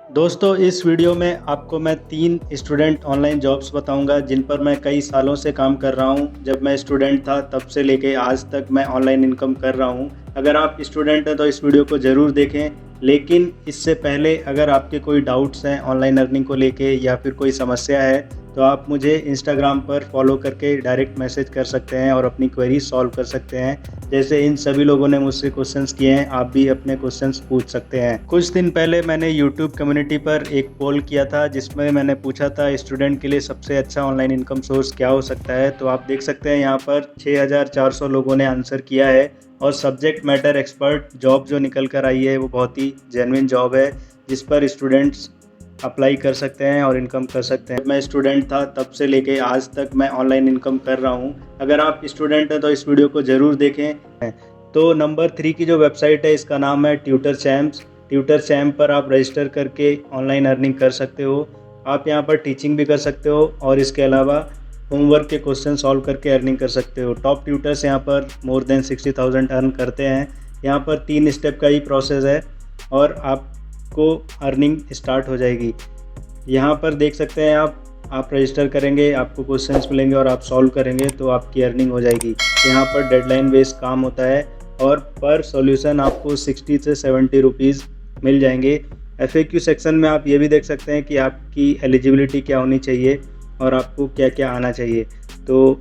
दोस्तों इस वीडियो में आपको मैं 3 स्टूडेंट ऑनलाइन जॉब्स बताऊंगा जिन पर मैं कई सालों से काम कर रहा हूं। जब मैं स्टूडेंट था तब से लेके आज तक मैं ऑनलाइन इनकम कर रहा हूं। अगर आप स्टूडेंट हैं तो इस वीडियो को ज़रूर देखें, लेकिन इससे पहले अगर आपके कोई डाउट्स हैं ऑनलाइन अर्निंग को लेके या फिर कोई समस्या है तो आप मुझे इंस्टाग्राम पर फॉलो करके डायरेक्ट मैसेज कर सकते हैं और अपनी क्वेरी सॉल्व कर सकते हैं। जैसे इन सभी लोगों ने मुझसे क्वेश्चंस किए हैं, आप भी अपने क्वेश्चंस पूछ सकते हैं। कुछ दिन पहले मैंने यूट्यूब कम्युनिटी पर एक पोल किया था जिसमें मैंने पूछा था स्टूडेंट के लिए सबसे अच्छा ऑनलाइन इनकम सोर्स क्या हो सकता है। तो आप देख सकते हैं यहाँ पर 6400 लोगों ने आंसर किया है और सब्जेक्ट मैटर एक्सपर्ट जॉब जो निकल कर आई है वो बहुत ही जेन्युइन जॉब है जिस पर स्टूडेंट्स अप्लाई कर सकते हैं और इनकम कर सकते हैं। मैं स्टूडेंट था तब से लेके आज तक मैं ऑनलाइन इनकम कर रहा हूं। अगर आप स्टूडेंट हैं तो इस वीडियो को ज़रूर देखें। तो नंबर 3 की जो वेबसाइट है इसका नाम है ट्यूटर चैम्प्स। ट्यूटर चैम्प पर आप रजिस्टर करके ऑनलाइन अर्निंग कर सकते हो। आप यहां पर टीचिंग भी कर सकते हो और इसके अलावा होमवर्क के क्वेश्चन सॉल्व करके अर्निंग कर सकते हो। टॉप ट्यूटर्स यहाँ पर मोर देन 60,000 अर्न करते हैं। यहाँ पर 3 स्टेप का ही प्रोसेस है और आपको अर्निंग स्टार्ट हो जाएगी। यहाँ पर देख सकते हैं आप रजिस्टर करेंगे, आपको क्वेश्चंस मिलेंगे और आप सॉल्व करेंगे तो आपकी अर्निंग हो जाएगी। यहाँ पर डेडलाइन बेस्ड काम होता है और पर सॉल्यूशन आपको 60 से 70 रुपीज़ मिल जाएंगे। FAQ सेक्शन में आप ये भी देख सकते हैं कि आपकी एलिजिबिलिटी क्या होनी चाहिए और आपको क्या क्या आना चाहिए। तो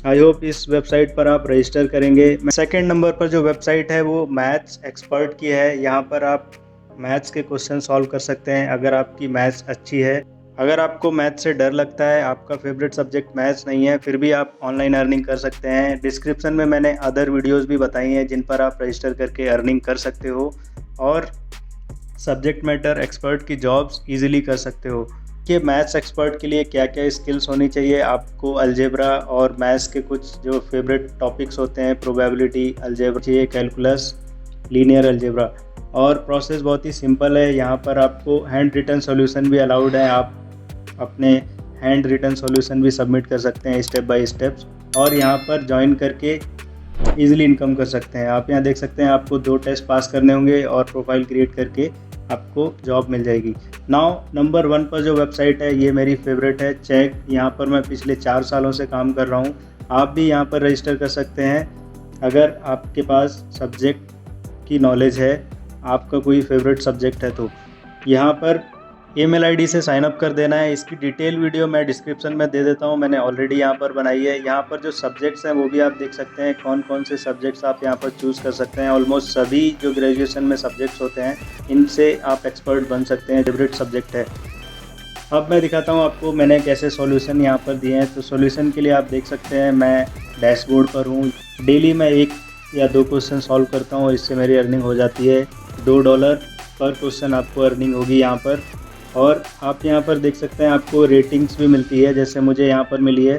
आई होप इस वेबसाइट पर आप रजिस्टर करेंगे। सेकंड नंबर पर जो वेबसाइट है वो मैथ्स एक्सपर्ट की है। यहाँ पर आप मैथ्स के क्वेश्चन सॉल्व कर सकते हैं अगर आपकी मैथ्स अच्छी है। अगर आपको मैथ्स से डर लगता है, आपका फेवरेट सब्जेक्ट मैथ्स नहीं है, फिर भी आप ऑनलाइन अर्निंग कर सकते हैं। डिस्क्रिप्शन में मैंने अदर वीडियोस भी बताई हैं जिन पर आप रजिस्टर करके अर्निंग कर सकते हो और सब्जेक्ट मैटर एक्सपर्ट की जॉब्स इजीली कर सकते हो। कि मैथ्स एक्सपर्ट के लिए क्या क्या स्किल्स होनी चाहिए, आपको अलजेब्रा और मैथ्स के कुछ जो फेवरेट टॉपिक्स होते हैं, प्रोबेबिलिटी, अलजेब्रा चाहिए, कैलकुलस, लीनियर अलजेब्रा। और प्रोसेस बहुत ही सिंपल है। यहाँ पर आपको हैंड रिटन सॉल्यूशन भी अलाउड है, आप अपने हैंड रिटन सॉल्यूशन भी सबमिट कर सकते हैं स्टेप बाय स्टेप्स और यहाँ पर ज्वाइन करके इजीली इनकम कर सकते हैं। आप यहाँ देख सकते हैं आपको 2 टेस्ट पास करने होंगे और प्रोफाइल क्रिएट करके आपको जॉब मिल जाएगी। नाउ नंबर 1 पर जो वेबसाइट है ये मेरी फेवरेट है, चेक। यहाँ पर मैं पिछले 4 सालों से काम कर रहा हूँ। आप भी यहाँ पर रजिस्टर कर सकते हैं अगर आपके पास सब्जेक्ट की नॉलेज है, आपका कोई फेवरेट सब्जेक्ट है तो। यहाँ पर ईमेल आईडी से साइन अप कर देना है। इसकी डिटेल वीडियो मैं डिस्क्रिप्शन में दे देता हूँ, मैंने ऑलरेडी यहाँ पर बनाई है। यहाँ पर जो सब्जेक्ट्स हैं वो भी आप देख सकते हैं, कौन कौन से सब्जेक्ट्स आप यहाँ पर चूज़ कर सकते हैं। ऑलमोस्ट सभी जो ग्रेजुएशन में सब्जेक्ट्स होते हैं इनसे आप एक्सपर्ट बन सकते हैं, फेवरेट सब्जेक्ट है। अब मैं दिखाता हूँ आपको मैंने कैसे सॉल्यूशन यहाँ पर दिए हैं। तो सॉल्यूशन के लिए आप देख सकते हैं मैं डैशबोर्ड पर हूँ। डेली मैं 1 या 2 क्वेश्चन सॉल्व करता हूँ, इससे मेरी अर्निंग हो जाती है। $2 पर क्वेश्चन आपको अर्निंग होगी यहाँ पर। और आप यहाँ पर देख सकते हैं आपको रेटिंग्स भी मिलती है, जैसे मुझे यहाँ पर मिली है।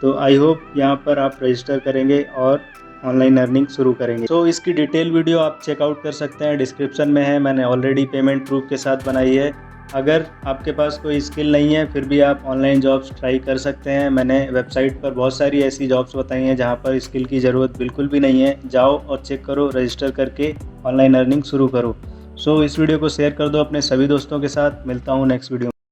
तो आई होप यहाँ पर आप रजिस्टर करेंगे और ऑनलाइन अर्निंग शुरू करेंगे। तो इसकी डिटेल वीडियो आप चेकआउट कर सकते हैं, डिस्क्रिप्शन में है, मैंने ऑलरेडी पेमेंट प्रूफ के साथ बनाई है। अगर आपके पास कोई स्किल नहीं है फिर भी आप ऑनलाइन जॉब्स ट्राई कर सकते हैं। मैंने वेबसाइट पर बहुत सारी ऐसी जॉब्स बताई हैं जहाँ पर स्किल की ज़रूरत बिल्कुल भी नहीं है। जाओ और चेक करो, रजिस्टर करके ऑनलाइन अर्निंग शुरू करो। सो इस वीडियो को शेयर कर दो अपने सभी दोस्तों के साथ। मिलता हूँ नेक्स्ट वीडियो में।